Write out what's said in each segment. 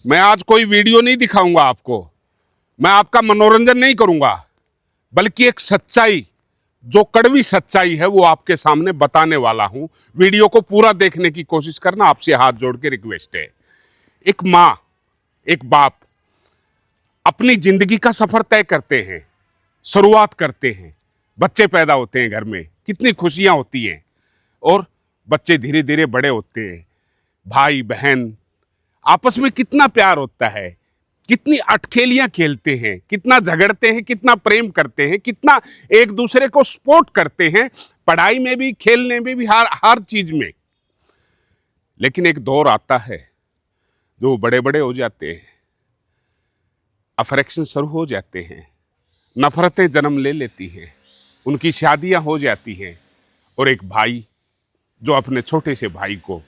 मैं आज कोई वीडियो नहीं दिखाऊंगा आपको, मैं आपका मनोरंजन नहीं करूंगा, बल्कि एक सच्चाई, जो कड़वी सच्चाई है वो आपके सामने बताने वाला हूं। वीडियो को पूरा देखने की कोशिश करना, आपसे हाथ जोड़ के रिक्वेस्ट है। एक माँ, एक बाप अपनी जिंदगी का सफर तय करते हैं, शुरुआत करते हैं, बच्चे पैदा होते हैं, घर में कितनी खुशियां होती हैं, और बच्चे धीरे धीरे बड़े होते हैं, भाई बहन आपस में कितना प्यार होता है, कितनी अटखेलियां खेलते हैं, कितना झगड़ते हैं, कितना प्रेम करते हैं, कितना एक दूसरे को सपोर्ट करते हैं, पढ़ाई में भी, खेलने में भी, हर चीज में। लेकिन एक दौर आता है जो बड़े बड़े हो जाते हैं, अफेक्शन शुरू हो जाते हैं, नफरतें जन्म ले लेती हैं, उनकी शादियां हो जाती हैं, और एक भाई जो अपने छोटे से भाई को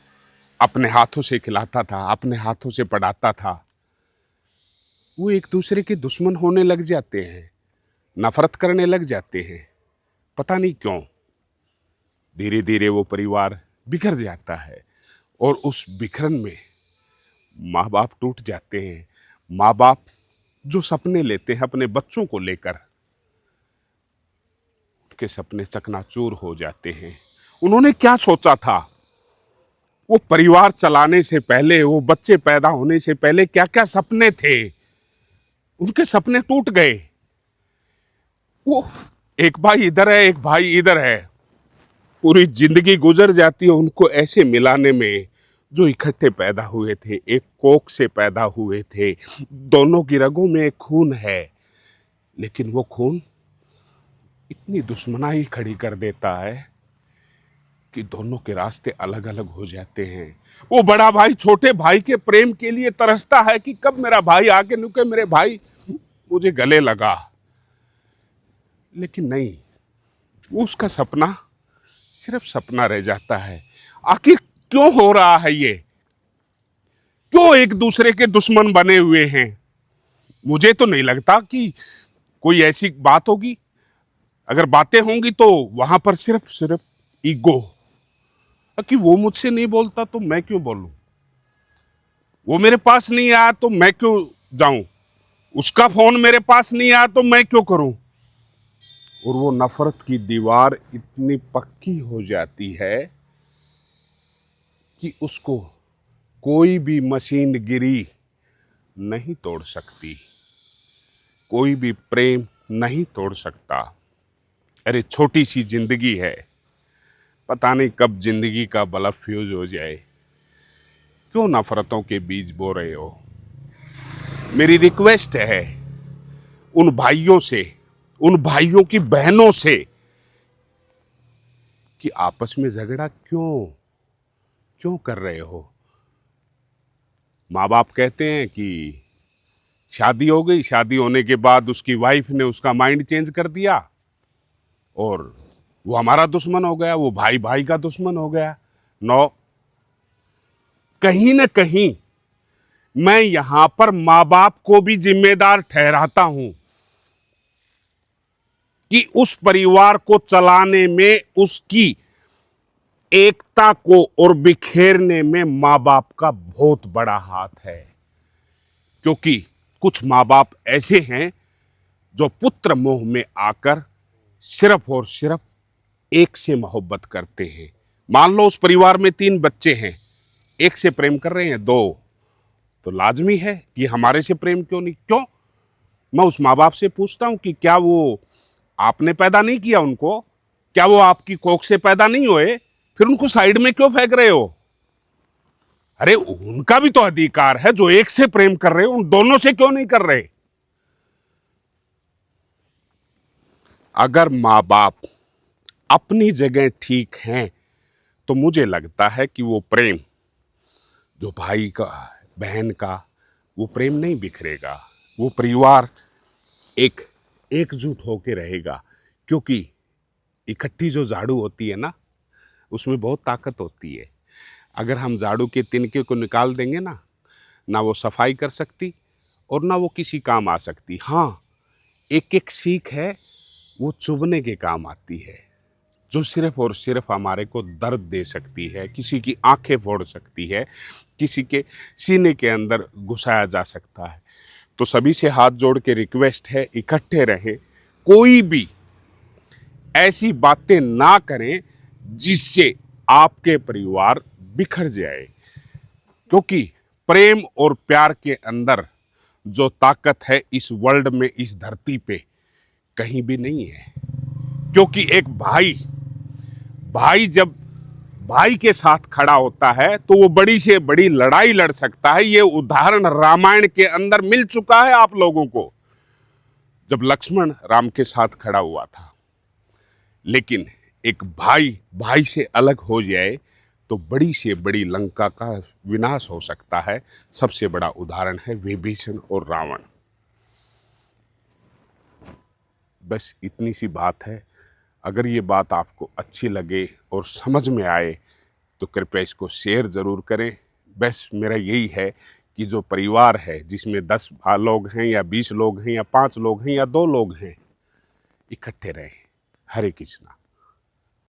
अपने हाथों से खिलाता था, अपने हाथों से पढ़ाता था, वो एक दूसरे के दुश्मन होने लग जाते हैं, नफरत करने लग जाते हैं। पता नहीं क्यों। धीरे धीरे वो परिवार बिखर जाता है, और उस बिखरन में माँ बाप टूट जाते हैं। माँ बाप जो सपने लेते हैं अपने बच्चों को लेकर, उनके सपने चकनाचूर हो जाते हैं। उन्होंने क्या सोचा था? वो परिवार चलाने से पहले, वो बच्चे पैदा होने से पहले क्या क्या सपने थे, उनके सपने टूट गए। वो एक भाई इधर है, एक भाई इधर है, पूरी जिंदगी गुजर जाती है उनको ऐसे मिलाने में, जो इकट्ठे पैदा हुए थे, एक कोख से पैदा हुए थे, दोनों की रगों में एक खून है, लेकिन वो खून इतनी दुश्मनाई खड़ी कर देता है कि दोनों के रास्ते अलग अलग हो जाते हैं। वो बड़ा भाई छोटे भाई के प्रेम के लिए तरसता है कि कब मेरा भाई आके नुके, मेरे भाई मुझे गले लगा, लेकिन नहीं, वो उसका सपना सिर्फ सपना रह जाता है। आखिर क्यों हो रहा है ये? क्यों एक दूसरे के दुश्मन बने हुए हैं? मुझे तो नहीं लगता कि कोई ऐसी बात होगी। अगर बातें होंगी तो वहां पर सिर्फ सिर्फ ईगो, कि वो मुझसे नहीं बोलता तो मैं क्यों बोलूं, वो मेरे पास नहीं आया तो मैं क्यों जाऊं, उसका फोन मेरे पास नहीं आया तो मैं क्यों करूं। और वो नफरत की दीवार इतनी पक्की हो जाती है कि उसको कोई भी मशीनगिरी नहीं तोड़ सकती, कोई भी प्रेम नहीं तोड़ सकता। अरे छोटी सी जिंदगी है, पता नहीं कब जिंदगी का बल्ब फ्यूज हो जाए। क्यों नफरतों के बीज बो रहे हो? मेरी रिक्वेस्ट है उन भाइयों से, उन भाइयों की बहनों से, कि आपस में झगड़ा क्यों क्यों कर रहे हो? माँ बाप कहते हैं कि शादी हो गई, शादी होने के बाद उसकी वाइफ ने उसका माइंड चेंज कर दिया और वो हमारा दुश्मन हो गया, वो भाई भाई का दुश्मन हो गया। नो, कहीं ना कहीं मैं यहां पर माँ बाप को भी जिम्मेदार ठहराता हूं कि उस परिवार को चलाने में, उसकी एकता को और बिखेरने में माँ बाप का बहुत बड़ा हाथ है। क्योंकि कुछ माँ बाप ऐसे हैं जो पुत्र मोह में आकर सिर्फ और सिर्फ एक से मोहब्बत करते हैं। मान लो उस परिवार में 3 बच्चे हैं, एक से प्रेम कर रहे हैं 2, तो लाजमी है कि हमारे से प्रेम क्यों नहीं? क्यों? मैं उस माँ बाप से पूछता हूं कि क्या वो आपने पैदा नहीं किया उनको? क्या वो आपकी कोख से पैदा नहीं हुए? फिर उनको साइड में क्यों फेंक रहे हो? अरे उनका भी तो अधिकार है, जो एक से प्रेम कर रहे हो उन दोनों से क्यों नहीं कर रहे? अगर माँ बाप अपनी जगह ठीक हैं तो मुझे लगता है कि वो प्रेम, जो भाई का, बहन का, वो प्रेम नहीं बिखरेगा, वो परिवार एक एकजुट होके रहेगा। क्योंकि इकट्ठी जो झाड़ू होती है ना, उसमें बहुत ताकत होती है। अगर हम झाड़ू के तिनके को निकाल देंगे ना, ना वो सफाई कर सकती और ना वो किसी काम आ सकती। हाँ, एक एक सीख है वो चुभने के काम आती है। जो सिर्फ और सिर्फ हमारे को दर्द दे सकती है, किसी की आंखें फोड़ सकती है, किसी के सीने के अंदर घुसाया जा सकता है। तो सभी से हाथ जोड़ के रिक्वेस्ट है, इकट्ठे रहें, कोई भी ऐसी बातें ना करें जिससे आपके परिवार बिखर जाए, क्योंकि प्रेम और प्यार के अंदर जो ताकत है इस वर्ल्ड में, इस धरती पे कहीं भी नहीं है। क्योंकि एक भाई जब भाई के साथ खड़ा होता है तो वो बड़ी से बड़ी लड़ाई लड़ सकता है। ये उदाहरण रामायण के अंदर मिल चुका है आप लोगों को, जब लक्ष्मण राम के साथ खड़ा हुआ था। लेकिन एक भाई से अलग हो जाए तो बड़ी से बड़ी लंका का विनाश हो सकता है। सबसे बड़ा उदाहरण है विभीषण और रावण। बस इतनी सी बात है। अगर ये बात आपको अच्छी लगे और समझ में आए तो कृपया इसको शेयर ज़रूर करें। बस मेरा यही है कि जो परिवार है जिसमें 10 लोग हैं या 20 लोग हैं या 5 लोग हैं या 2 लोग हैं, इकट्ठे रहें। हरे कृष्णा।